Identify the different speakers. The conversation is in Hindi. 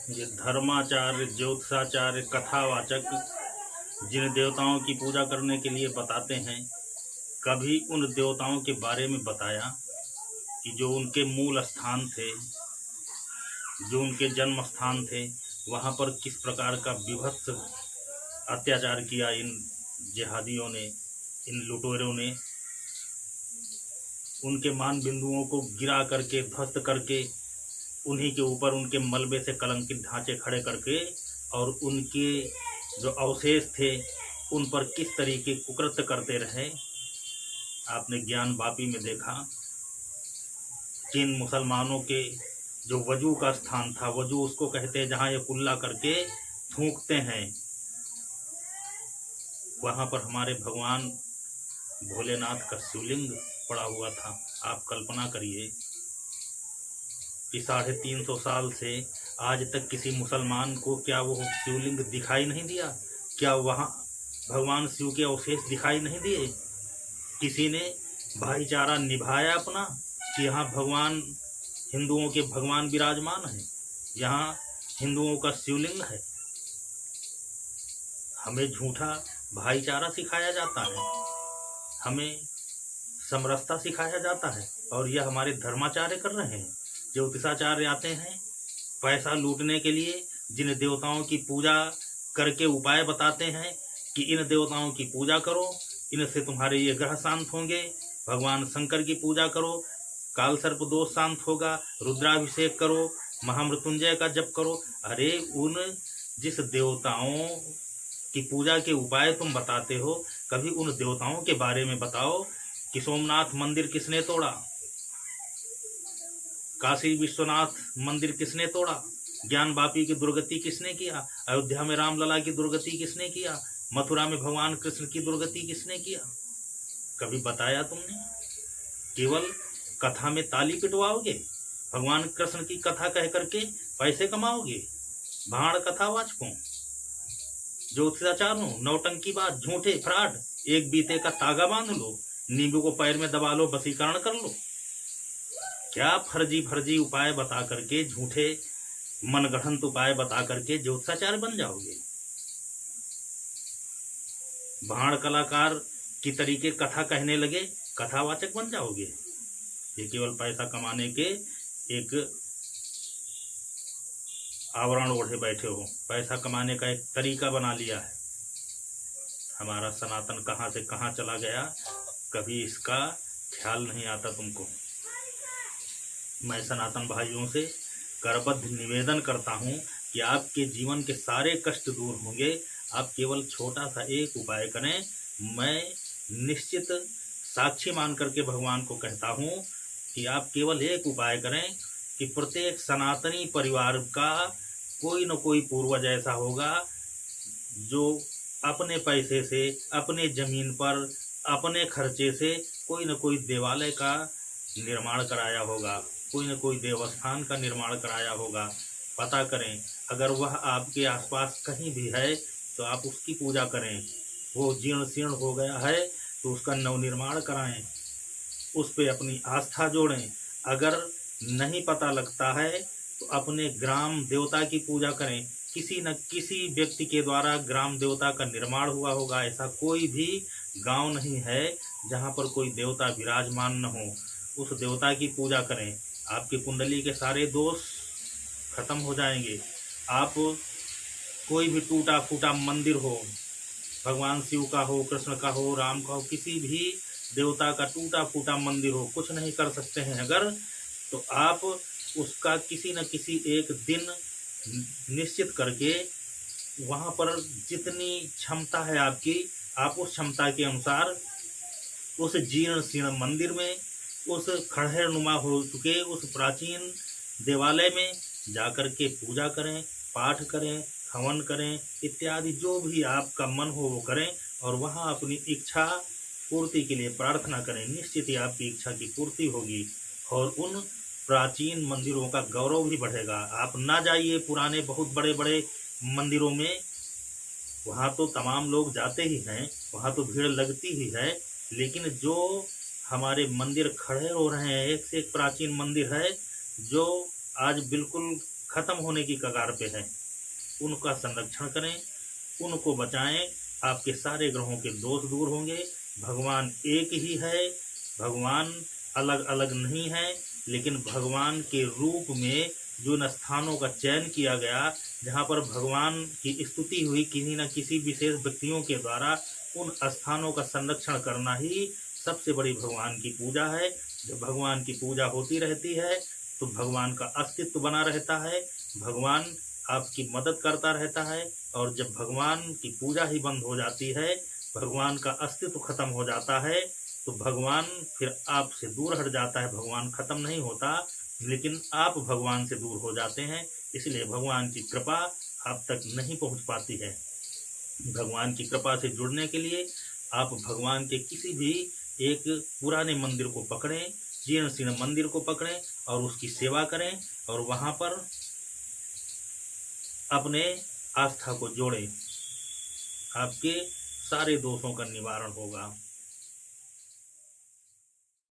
Speaker 1: ये धर्माचार्य, ज्योतिषाचार्य, कथावाचक जिन देवताओं की पूजा करने के लिए बताते हैं, कभी उन देवताओं के बारे में बताया कि जो उनके मूल स्थान थे, जो उनके जन्म स्थान थे, वहाँ पर किस प्रकार का विभत्स अत्याचार किया इन जिहादियों ने, इन लुटेरों ने। उनके मान बिंदुओं को गिरा करके, ध्वस्त करके, उन्हीं के ऊपर उनके मलबे से कलंकित ढांचे खड़े करके और उनके जो अवशेष थे उन पर किस तरीके कुकृत्य करते रहे। आपने ज्ञान वापी में देखा, जिन मुसलमानों के जो वजू का स्थान था, वजू उसको कहते हैं जहाँ ये कुल्ला करके थूकते हैं, वहाँ पर हमारे भगवान भोलेनाथ का शिवलिंग पड़ा हुआ था। आप कल्पना करिए कि 350 साल से आज तक किसी मुसलमान को क्या वो शिवलिंग दिखाई नहीं दिया? क्या वहाँ भगवान शिव के अवशेष दिखाई नहीं दिए? किसी ने भाईचारा निभाया अपना कि यहाँ भगवान, हिंदुओं के भगवान विराजमान हैं, यहाँ हिंदुओं का शिवलिंग है? हमें झूठा भाईचारा सिखाया जाता है, हमें समरसता सिखाया जाता है, और यह हमारे धर्माचार्य कर रहे हैं। ज्योतिषाचार्य आते हैं पैसा लूटने के लिए, जिन देवताओं की पूजा करके उपाय बताते हैं कि इन देवताओं की पूजा करो, इनसे तुम्हारे ये ग्रह शांत होंगे। भगवान शंकर की पूजा करो, काल सर्प दोष शांत होगा। रुद्राभिषेक करो, महामृत्युंजय का जप करो। अरे उन जिस देवताओं की पूजा के उपाय तुम बताते हो, कभी उन देवताओं के बारे में बताओ कि सोमनाथ मंदिर किसने तोड़ा, काशी विश्वनाथ मंदिर किसने तोड़ा, ज्ञान वापी की दुर्गति किसने किया, अयोध्या में रामलला की दुर्गति किसने किया, मथुरा में भगवान कृष्ण की दुर्गति किसने किया? कभी बताया तुमने? केवल कथा में ताली पिटवाओगे, भगवान कृष्ण की कथा कह करके पैसे कमाओगे। भाड़ कथावाचकों, ज्योतिषाचार्यों, नौटंकी बात, झूठे फ्रॉड, एक बीते का तागा बांध लो, नींबू को पैर में दबा लो, वशीकरण कर लो। क्या फर्जी फर्जी उपाय बता करके, झूठे मनगढ़ंत उपाय बता करके ज्योतिषाचार्य बन जाओगे? भाड़ कलाकार की तरीके कथा कहने लगे, कथावाचक बन जाओगे? ये केवल पैसा कमाने के एक आवरण ओढ़े बैठे हो, पैसा कमाने का एक तरीका बना लिया है। हमारा सनातन कहाँ से कहाँ चला गया, कभी इसका ख्याल नहीं आता तुमको। मैं सनातन भाइयों से करबद्ध निवेदन करता हूँ कि आपके जीवन के सारे कष्ट दूर होंगे। आप केवल छोटा सा एक उपाय करें। मैं निश्चित साक्षी मान करके भगवान को कहता हूँ कि आप केवल एक उपाय करें कि प्रत्येक सनातनी परिवार का कोई न कोई पूर्वज ऐसा होगा जो अपने पैसे से, अपने जमीन पर, अपने खर्चे से कोई न कोई देवालय का निर्माण कराया होगा, कोई न कोई देवस्थान का निर्माण कराया होगा। पता करें, अगर वह आपके आसपास कहीं भी है तो आप उसकी पूजा करें। वो जीर्ण शीर्ण हो गया है तो उसका नवनिर्माण कराएं, उस पर अपनी आस्था जोड़ें। अगर नहीं पता लगता है तो अपने ग्राम देवता की पूजा करें। किसी न किसी व्यक्ति के द्वारा ग्राम देवता का निर्माण हुआ होगा। ऐसा कोई भी गांव नहीं है जहां पर कोई देवता विराजमान न हो। उस देवता की पूजा करें, आपकी कुंडली के सारे दोष खत्म हो जाएंगे। आप कोई भी टूटा फूटा मंदिर हो, भगवान शिव का हो, कृष्ण का हो, राम का हो, किसी भी देवता का टूटा फूटा मंदिर हो, कुछ नहीं कर सकते हैं अगर, तो आप उसका किसी न किसी एक दिन निश्चित करके वहाँ पर जितनी क्षमता है आपकी, आप उस क्षमता के अनुसार उस जीर्ण शीर्ण मंदिर में, उस खंडहरनुमा हो चुके उस प्राचीन देवालय में जाकर के पूजा करें, पाठ करें, हवन करें, इत्यादि जो भी आपका मन हो वो करें और वहाँ अपनी इच्छा पूर्ति के लिए प्रार्थना करें। निश्चित ही आपकी इच्छा की पूर्ति होगी और उन प्राचीन मंदिरों का गौरव भी बढ़ेगा। आप ना जाइए पुराने बहुत बड़े बड़े मंदिरों में, वहाँ तो तमाम लोग जाते ही हैं, वहाँ तो भीड़ लगती ही है, लेकिन जो हमारे मंदिर खड़े हो रहे हैं, एक से एक प्राचीन मंदिर है जो आज बिल्कुल खत्म होने की कगार पे है, उनका संरक्षण करें, उनको बचाएं। आपके सारे ग्रहों के दोष दूर होंगे। भगवान एक ही है, भगवान अलग अलग नहीं है, लेकिन भगवान के रूप में जो इन स्थानों का चयन किया गया, जहाँ पर भगवान की स्तुति हुई किसी न किसी विशेष व्यक्तियों के द्वारा, उन स्थानों का संरक्षण करना ही सबसे बड़ी भगवान की पूजा है। जब भगवान की पूजा होती रहती है तो भगवान का अस्तित्व बना रहता है, भगवान आपकी मदद करता रहता है। और जब भगवान की पूजा ही बंद हो जाती है, भगवान का अस्तित्व खत्म हो जाता है, तो भगवान फिर आपसे दूर हट जाता है। भगवान खत्म नहीं होता, लेकिन आप भगवान से दूर हो जाते हैं। इसलिए भगवान की कृपा आप तक नहीं पहुंच पाती है। भगवान की कृपा से जुड़ने के लिए आप भगवान के किसी भी एक पुराने मंदिर को पकड़ें, जीर्ण शीर्ण मंदिर को पकड़ें और उसकी सेवा करें, और वहां पर अपने आस्था को जोड़ें। आपके सारे दोषों का निवारण होगा।